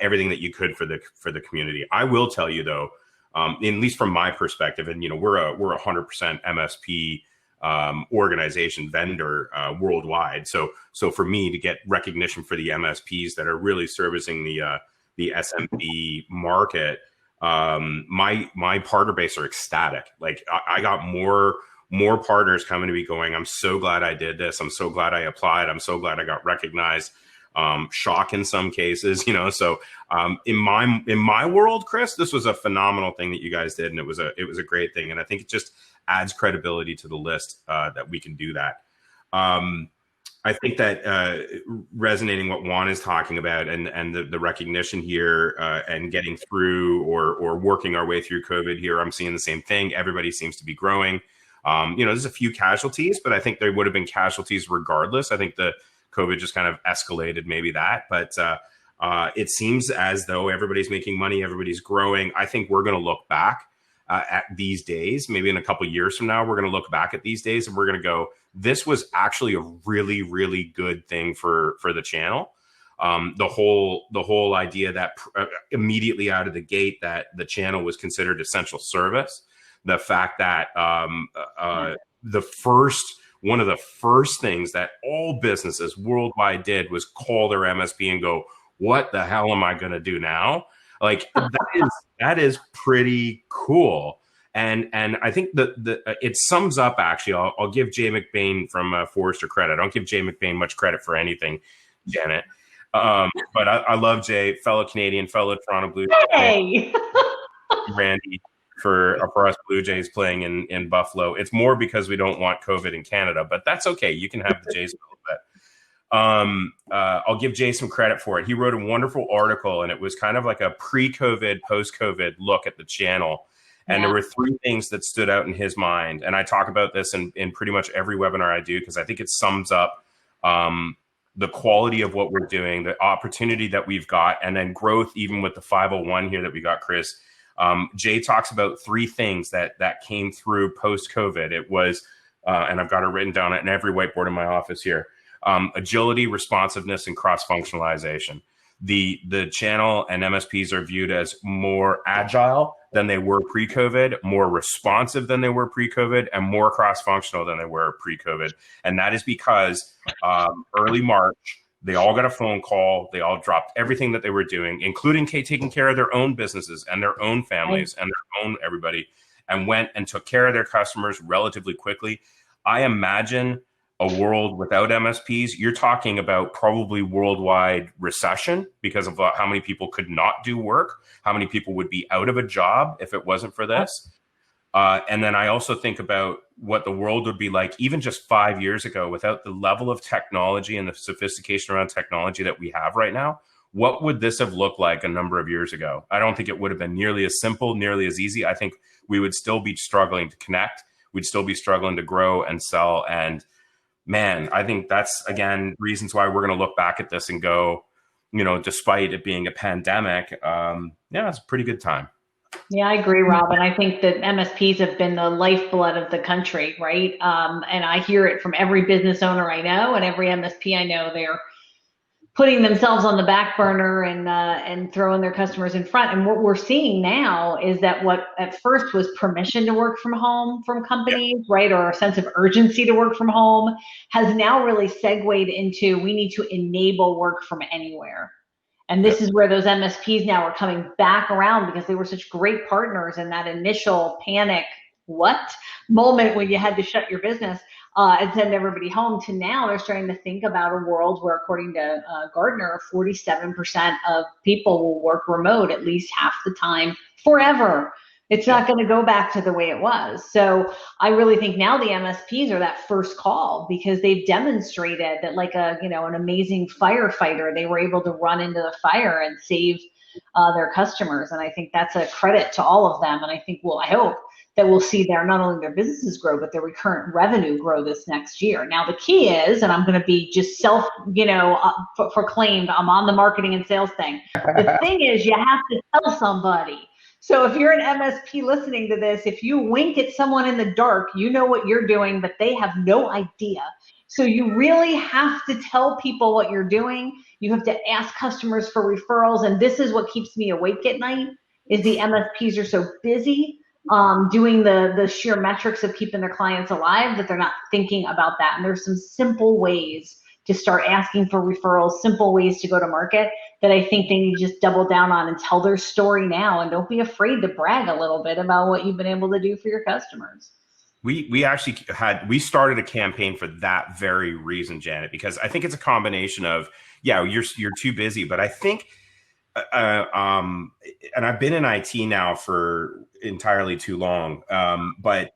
everything that you could for the community. I will tell you though, at least from my perspective, and we're a 100% MSP organization vendor worldwide. So for me to get recognition for the MSPs that are really servicing the SMB market, my partner base are ecstatic. Like I got more partners coming to me going, I'm so glad I did this. I'm so glad I applied. I'm so glad I got recognized. Shock in some cases, so in my world, Kris, this was a phenomenal thing that you guys did, and it was a great thing, and I think it just adds credibility to the list that we can do that. I think that resonating what Juan is talking about and the recognition here and getting through or working our way through COVID here, I'm seeing the same thing. Everybody seems to be growing. There's a few casualties, but I think there would have been casualties regardless. I think the COVID just kind of escalated maybe that, but it seems as though everybody's making money, everybody's growing. I think we're going to look back at these days, maybe in a couple of years from now, we're going to look back at these days and we're going to go, this was actually a really, really good thing for the channel. The whole idea that immediately out of the gate that the channel was considered essential service, the fact that one of the first things that all businesses worldwide did was call their MSP and go, what the hell am I going to do now? Like that is pretty cool. And I think it sums up, actually, I'll give Jay McBain from Forrester credit. I don't give Jay McBain much credit for anything, Janet. But I love Jay, fellow Canadian, fellow Toronto Blue Jays. Hey. Randy. For us Blue Jays playing in Buffalo. It's more because we don't want COVID in Canada, but that's okay. You can have the Jays a little bit. I'll give Jay some credit for it. He wrote a wonderful article, and it was kind of like a pre-COVID, post-COVID look at the channel. And there were 3 things that stood out in his mind. And I talk about this in pretty much every webinar I do, because I think it sums up the quality of what we're doing, the opportunity that we've got, and then growth even with the 501 here that we got, Kris. Jay talks about 3 things that came through post-COVID. It was and I've got it written down in every whiteboard in my office here. Agility, responsiveness, and cross-functionalization. The channel and MSPs are viewed as more agile than they were pre-COVID, more responsive than they were pre-COVID, and more cross-functional than they were pre-COVID. And that is because early March, they all got a phone call. They all dropped everything that they were doing, including taking care of their own businesses and their own families and their own everybody, and went and took care of their customers relatively quickly. I imagine a world without MSPs, you're talking about probably worldwide recession because of how many people could not do work, how many people would be out of a job if it wasn't for this. And then I also think about what the world would be like even just 5 years ago without the level of technology and the sophistication around technology that we have right now. What would this have looked like a number of years ago? I don't think it would have been nearly as simple, nearly as easy. I think we would still be struggling to connect. We'd still be struggling to grow and sell. And man, I think that's, again, reasons why we're going to look back at this and go, despite it being a pandemic, it's a pretty good time. Yeah, I agree, Rob. And I think that MSPs have been the lifeblood of the country, right? And I hear it from every business owner I know and every MSP I know. They're putting themselves on the back burner and throwing their customers in front. And what we're seeing now is that what at first was permission to work from home from companies, right, or a sense of urgency to work from home, has now really segued into we need to enable work from anywhere. And this is where those MSPs now are coming back around because they were such great partners in that initial panic, moment when you had to shut your business and send everybody home, to now they're starting to think about a world where, according to Gartner, 47% of people will work remote at least half the time forever. It's not going to go back to the way it was. So I really think now the MSPs are that first call because they've demonstrated that, like an amazing firefighter, they were able to run into the fire and save their customers. And I think that's a credit to all of them. And I think I hope that we'll see not only their businesses grow, but their recurrent revenue grow this next year. Now, the key is, and I'm going to be just proclaimed, I'm on the marketing and sales thing. The thing is, you have to tell somebody. So if you're an MSP listening to this, if you wink at someone in the dark, you know what you're doing, but they have no idea. So you really have to tell people what you're doing. You have to ask customers for referrals. And this is what keeps me awake at night, is the MSPs are so busy doing the sheer metrics of keeping their clients alive that they're not thinking about that. And there's some simple ways to start asking for referrals, simple ways to go to market that I think they need to just double down on and tell their story now. And don't be afraid to brag a little bit about what you've been able to do for your customers. We actually started a campaign for that very reason, Janet, because I think it's a combination of, you're too busy, but I think, and I've been in IT now for entirely too long, but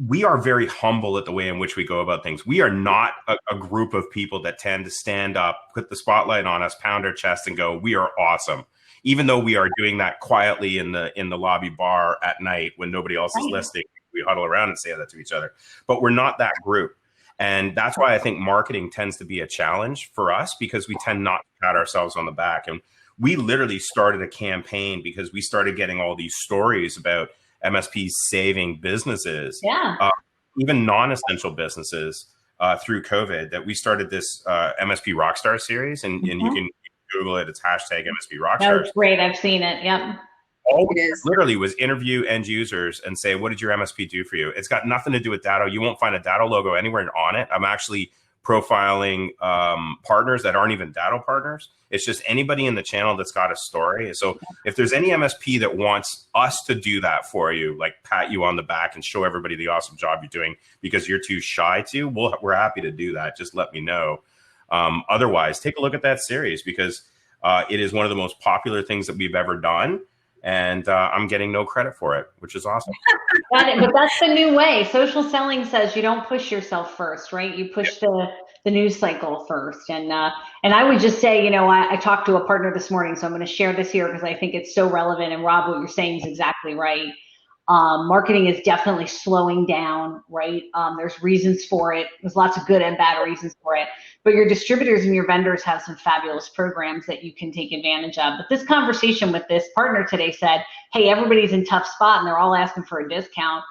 we are very humble at the way in which we go about things. We are not a group of people that tend to stand up, put the spotlight on us, pound our chest and go, we are awesome. Even though we are doing that quietly in the lobby bar at night when nobody else is listening, we huddle around and say that to each other, but we're not that group. And that's why I think marketing tends to be a challenge for us, because we tend not to pat ourselves on the back. And we literally started a campaign because we started getting all these stories about MSPs saving businesses, even non-essential businesses through COVID, that we started this MSP Rockstar series, and you can Google it. It's hashtag MSP Rockstars. That's great. I've seen it. Yep. All it is literally was interview end users and say, what did your MSP do for you? It's got nothing to do with Datto. You won't find a Datto logo anywhere on it. I'm actually profiling partners that aren't even Datto partners. It's just anybody in the channel that's got a story. So if there's any MSP that wants us to do that for you, like pat you on the back and show everybody the awesome job you're doing because you're too shy to, we're happy to do that. Just let me know. Otherwise, take a look at that series, because it is one of the most popular things that we've ever done. And I'm getting no credit for it, which is awesome. But that's the new way. Social selling says you don't push yourself first, right? You push the news cycle first. And I would just say, I talked to a partner this morning, so I'm going to share this here because I think it's so relevant. And Rob, what you're saying is exactly right. Marketing is definitely slowing down, right? There's reasons for it. There's lots of good and bad reasons for it. But your distributors and your vendors have some fabulous programs that you can take advantage of. But this conversation with this partner today said, hey, everybody's in a tough spot and they're all asking for a discount.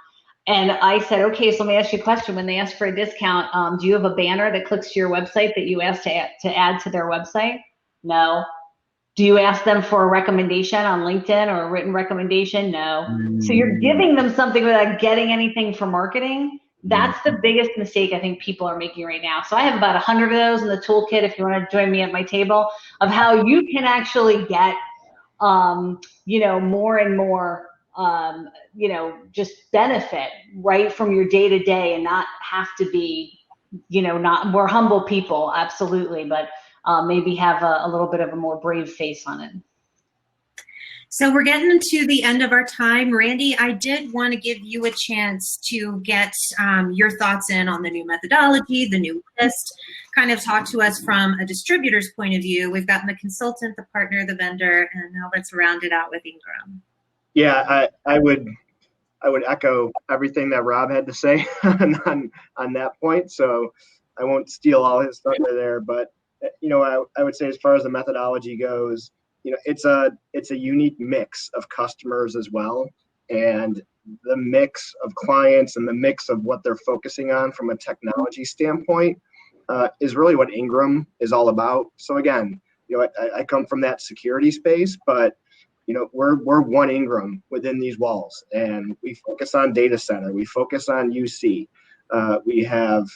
And I said, okay, so let me ask you a question. When they ask for a discount, do you have a banner that clicks to your website that you ask to add to their website? No. Do you ask them for a recommendation on LinkedIn or a written recommendation? No. So you're giving them something without getting anything for marketing. That's the biggest mistake I think people are making right now. So I have about 100 of those in the toolkit if you want to join me at my table of how you can actually get, more and more, just benefit right from your day to day and not have to be, we're humble people, absolutely, but maybe have a little bit of a more brave face on it. So we're getting to the end of our time. Randy, I did want to give you a chance to get your thoughts in on the new methodology, the new list, kind of talk to us from a distributor's point of view. We've gotten the consultant, the partner, the vendor, and now let's round it out with Ingram. Yeah, I would echo everything that Rob had to say on that point. So I won't steal all his thunder there, but I would say as far as the methodology goes, it's a unique mix of customers as well, and the mix of clients and the mix of what they're focusing on from a technology standpoint is really what Ingram is all about. So again, I come from that security space, but we're one Ingram within these walls, and we focus on data center, we focus on UC, we have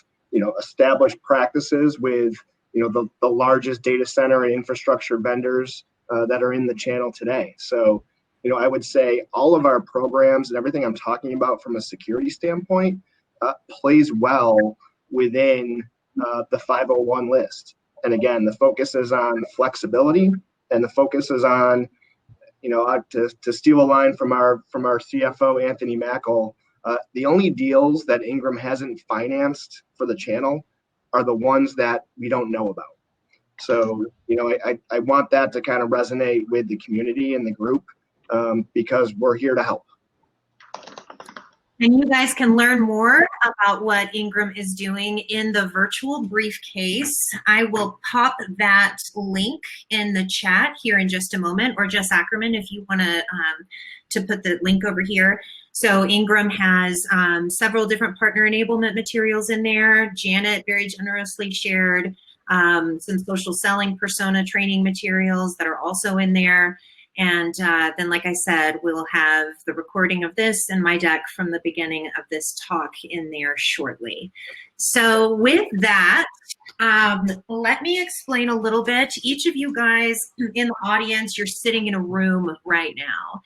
established practices with the largest data center and infrastructure vendors that are in the channel today. So, I would say all of our programs and everything I'm talking about from a security standpoint plays well within the 501 list. And again, the focus is on flexibility, and the focus is on, to steal a line from our CFO, Anthony Mackel, the only deals that Ingram hasn't financed for the channel are the ones that we don't know about. So, I want that to kind of resonate with the community and the group because we're here to help. And you guys can learn more about what Ingram is doing in the virtual briefcase. I will pop that link in the chat here in just a moment, or Jess Ackerman, if you want to put the link over here. So Ingram has several different partner enablement materials in there. Janet very generously shared some social selling persona training materials that are also in there. And then, like I said, we'll have the recording of this and my deck from the beginning of this talk in there shortly. So with that, let me explain a little bit. Each of you guys in the audience, you're sitting in a room right now.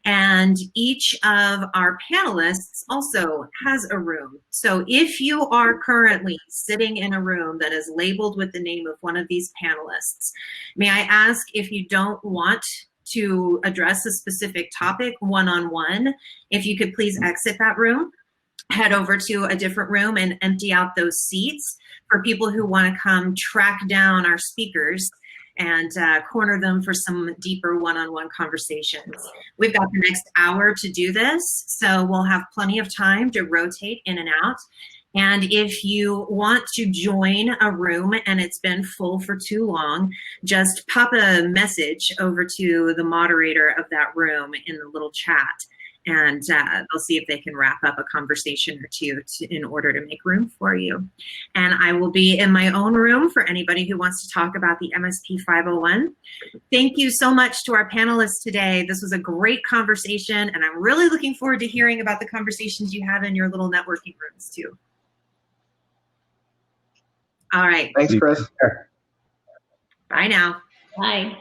And each of our panelists also has a room. So if you are currently sitting in a room that is labeled with the name of one of these panelists, may I ask, if you don't want to address a specific topic one-on-one, if you could please exit that room, head over to a different room and empty out those seats for people who want to come track down our speakers and corner them for some deeper one-on-one conversations. We've got the next hour to do this, so we'll have plenty of time to rotate in and out. And if you want to join a room and it's been full for too long, just pop a message over to the moderator of that room in the little chat, and they'll see if they can wrap up a conversation or two in order to make room for you. And I will be in my own room for anybody who wants to talk about the MSP 501. Thank you so much to our panelists today. This was a great conversation, and I'm really looking forward to hearing about the conversations you have in your little networking rooms too. All right. Thanks, Chris. Bye now. Bye.